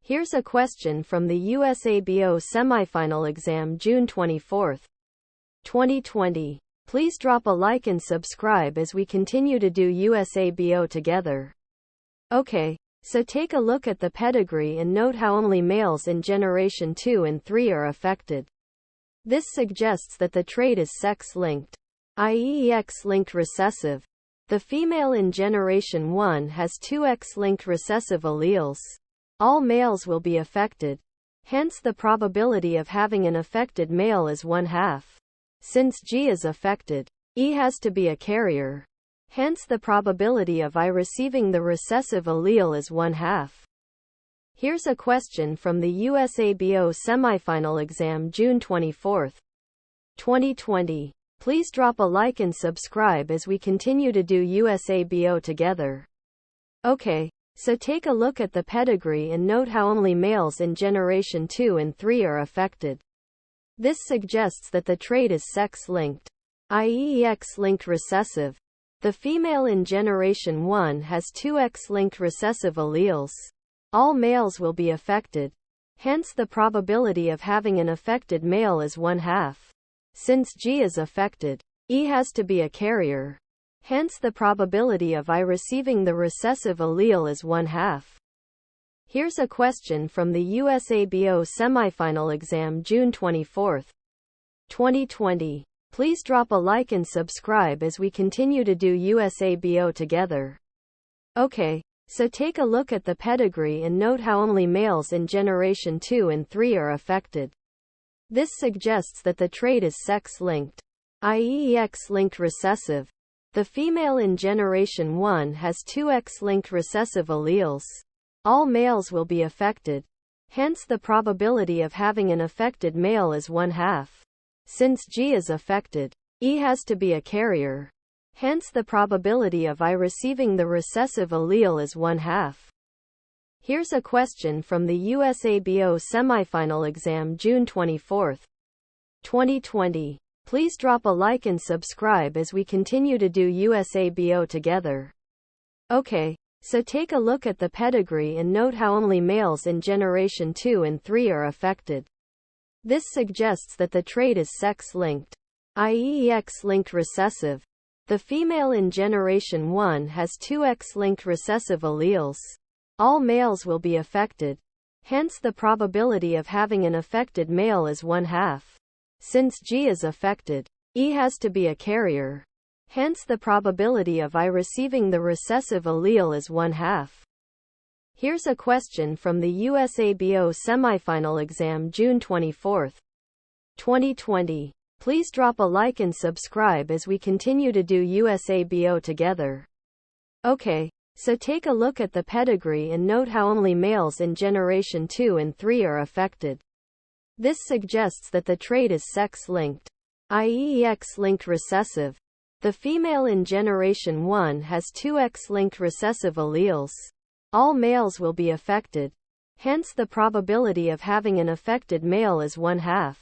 Here's a question from the USABO Semifinal exam June 24, 2020. Please drop a like and subscribe as we continue to do USABO together. Okay, so take a look at the pedigree and note how only males in Generation 2 and 3 are affected. This suggests that the trait is sex-linked, i.e. X-linked recessive. The female in Generation 1 has two X-linked recessive alleles. All males will be affected. Hence the probability of having an affected male is 1/2. Since G is affected, E has to be a carrier. Hence the probability of I receiving the recessive allele is 1/2. Here's a question from the USABO Semifinal exam June 24, 2020. Please drop a like and subscribe as we continue to do USABO together. Okay, so take a look at the pedigree and note how only males in Generation 2 and 3 are affected. This suggests that the trait is sex-linked, i.e. X-linked recessive. The female in Generation 1 has two X-linked recessive alleles. All males will be affected. Hence the probability of having an affected male is 1/2. Since G is affected, E has to be a carrier. Hence the probability of I receiving the recessive allele is 1/2. Here's a question from the USABO Semifinal exam June 24, 2020. Please drop a like and subscribe as we continue to do USABO together. Okay, so take a look at the pedigree and note how only males in Generation 2 and 3 are affected. This suggests that the trait is sex-linked, i.e. X-linked recessive. The female in Generation 1 has two X-linked recessive alleles. All males will be affected. Hence the probability of having an affected male is 1/2. Since G is affected, E has to be a carrier. Hence the probability of I receiving the recessive allele is 1/2. Here's a question from the USABO Semifinal exam June 24, 2020. Please drop a like and subscribe as we continue to do USABO together. Okay, so take a look at the pedigree and note how only males in Generation 2 and 3 are affected. This suggests that the trait is sex-linked, i.e. X-linked recessive. The female in Generation 1 has two X-linked recessive alleles. All males will be affected. Hence the probability of having an affected male is 1/2. Since G is affected, E has to be a carrier. Hence the probability of I receiving the recessive allele is 1/2. Here's a question from the USABO Semifinal exam June 24, 2020. Please drop a like and subscribe as we continue to do USABO together. Okay, so take a look at the pedigree and note how only males in Generation 2 and 3 are affected. This suggests that the trait is sex-linked, i.e. X-linked recessive. The female in Generation 1 has two X-linked recessive alleles. All males will be affected. Hence the probability of having an affected male is 1/2.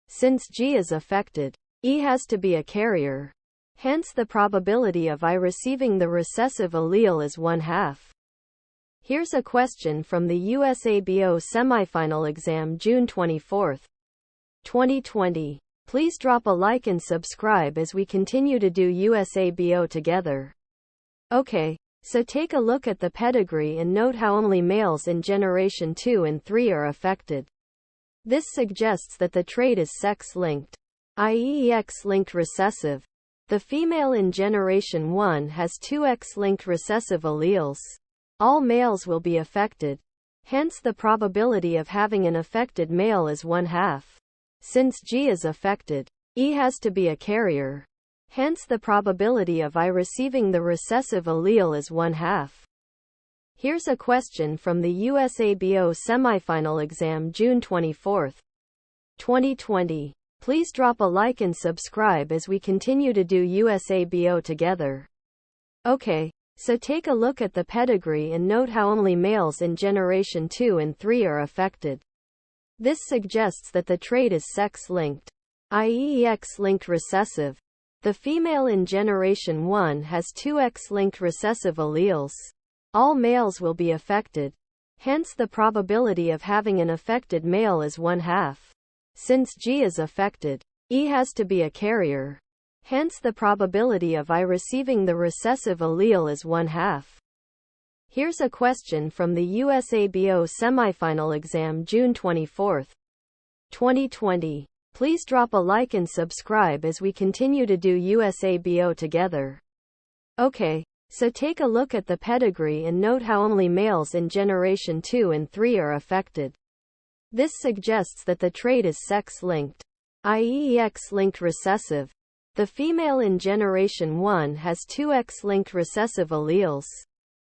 Since G is affected, E has to be a carrier. Hence the probability of I receiving the recessive allele is 1/2. Here's a question from the USABO Semifinal exam June 24, 2020. Please drop a like and subscribe as we continue to do USABO together. Okay, so take a look at the pedigree and note how only males in Generation 2 and 3 are affected. This suggests that the trait is sex-linked, i.e. X-linked recessive. The female in Generation 1 has two X-linked recessive alleles. All males will be affected. Hence the probability of having an affected male is 1/2. Since G is affected, E has to be a carrier. Hence the probability of I receiving the recessive allele is 1/2. Here's a question from the USABO Semifinal exam June 24, 2020. Please drop a like and subscribe as we continue to do USABO together. Okay, so take a look at the pedigree and note how only males in Generation 2 and 3 are affected. This suggests that the trait is sex-linked, i.e. X-linked recessive. The female in Generation 1 has two X-linked recessive alleles. All males will be affected. Hence the probability of having an affected male is 1/2. Since G is affected, E has to be a carrier. Hence the probability of I receiving the recessive allele is 1/2. Here's a question from the USABO Semifinal exam June 24, 2020. Please drop a like and subscribe as we continue to do USABO together. Okay, so take a look at the pedigree and note how only males in generation 2 and 3 are affected. This suggests that the trait is sex-linked, i.e. X-linked recessive. The female in generation 1 has 2 X-linked recessive alleles.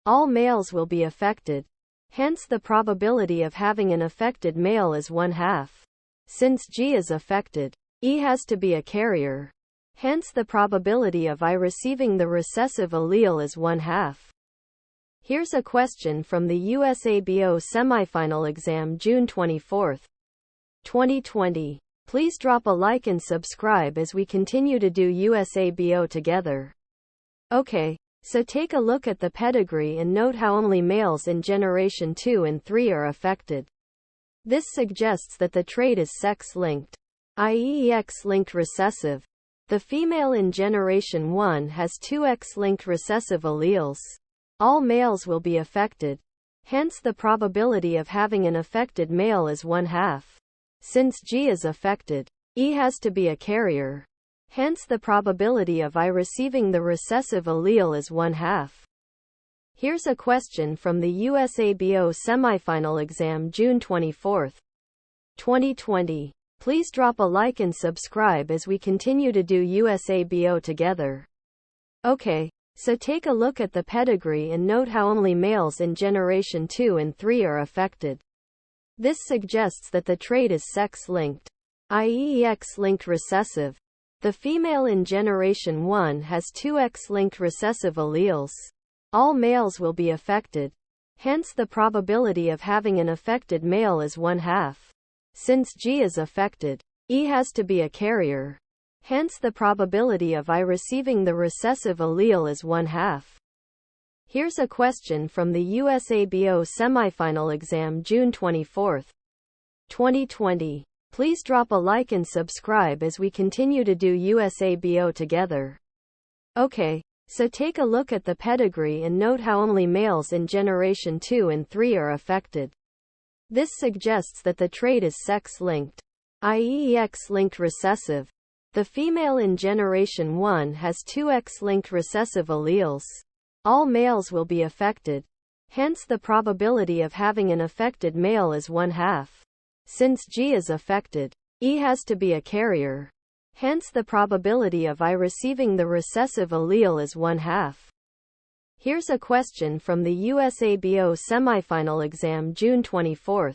All males will be affected. Hence the probability of having an affected male is 1/2. Since G is affected, E has to be a carrier. Hence the probability of I receiving the recessive allele is 1/2. Here's a question from the USABO Semifinal exam June 24, 2020. Please drop a like and subscribe as we continue to do USABO together. Okay, so take a look at the pedigree and note how only males in generation 2 and 3 are affected. This suggests that the trait is sex-linked, i.e. X-linked recessive. The female in generation 1 has 2 X-linked recessive alleles. All males will be affected. Hence the probability of having an affected male is 1/2. Since G is affected, E has to be a carrier. Hence the probability of I receiving the recessive allele is 1/2. Here's a question from the USABO Semifinal exam June 24, 2020. Please drop a like and subscribe as we continue to do USABO together. Okay, so take a look at the pedigree and note how only males in generation 2 and 3 are affected. This suggests that the trait is sex-linked, i.e. X-linked recessive. The female in generation 1 has 2 X-linked recessive alleles. All males will be affected. Hence the probability of having an affected male is 1/2. Since G is affected, E has to be a carrier. Hence the probability of I receiving the recessive allele is 1/2. Here's a question from the USABO Semifinal exam June 24, 2020. Please drop a like and subscribe as we continue to do USABO together. Okay, so take a look at the pedigree and note how only males in generation 2 and 3 are affected. This suggests that the trait is sex-linked, i.e. X-linked recessive. The female in generation 1 has 2 X-linked recessive alleles. All males will be affected. Hence the probability of having an affected male is 1/2. Since G is affected, E has to be a carrier. Hence the probability of I receiving the recessive allele is 1/2. Here's a question from the USABO Semifinal exam June 24,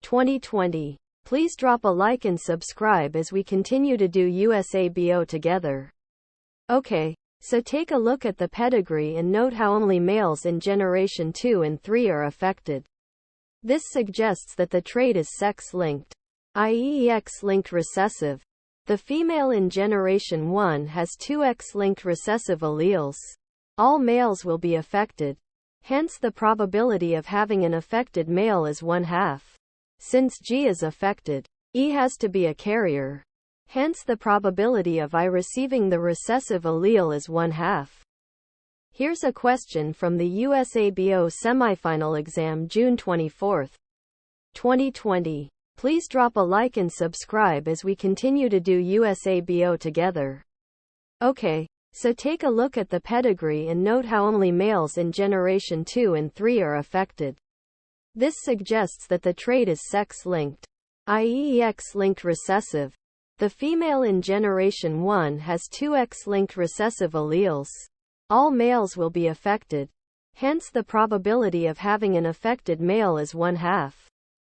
2020. Please drop a like and subscribe as we continue to do USABO together. Okay, so take a look at the pedigree and note how only males in generation 2 and 3 are affected. This suggests that the trait is sex-linked, i.e. X-linked recessive. The female in generation 1 has 2 X-linked recessive alleles. All males will be affected. Hence the probability of having an affected male is 1/2. Since G is affected, E has to be a carrier. Hence the probability of I receiving the recessive allele is 1/2. Here's a question from the USABO Semifinal exam June 24, 2020. Please drop a like and subscribe as we continue to do USABO together. Okay, so take a look at the pedigree and note how only males in generation 2 and 3 are affected. This suggests that the trait is sex-linked, i.e. X-linked recessive. The female in generation 1 has 2 X-linked recessive alleles. All males will be affected. Hence the probability of having an affected male is 1/2.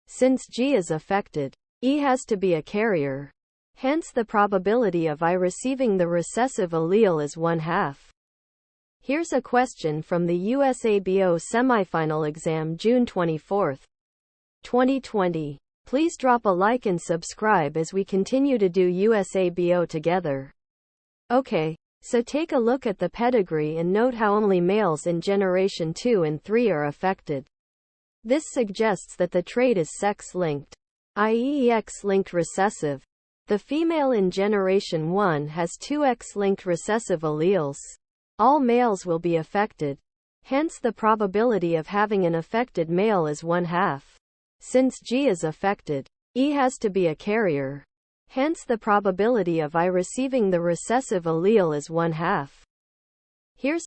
Since G is affected, E has to be a carrier. Hence the probability of I receiving the recessive allele is 1/2. Here's a question from the USABO Semifinal exam June 24, 2020. Please drop a like and subscribe as we continue to do USABO together. Okay, so take a look at the pedigree and note how only males in generation 2 and 3 are affected. This suggests that the trait is sex-linked, i.e. X-linked recessive. The female in generation 1 has two X-linked recessive alleles. All males will be affected. Hence the probability of having an affected male is 1/2. Since G is affected, E has to be a carrier. Hence the probability of I receiving the recessive allele is 1/2. Here's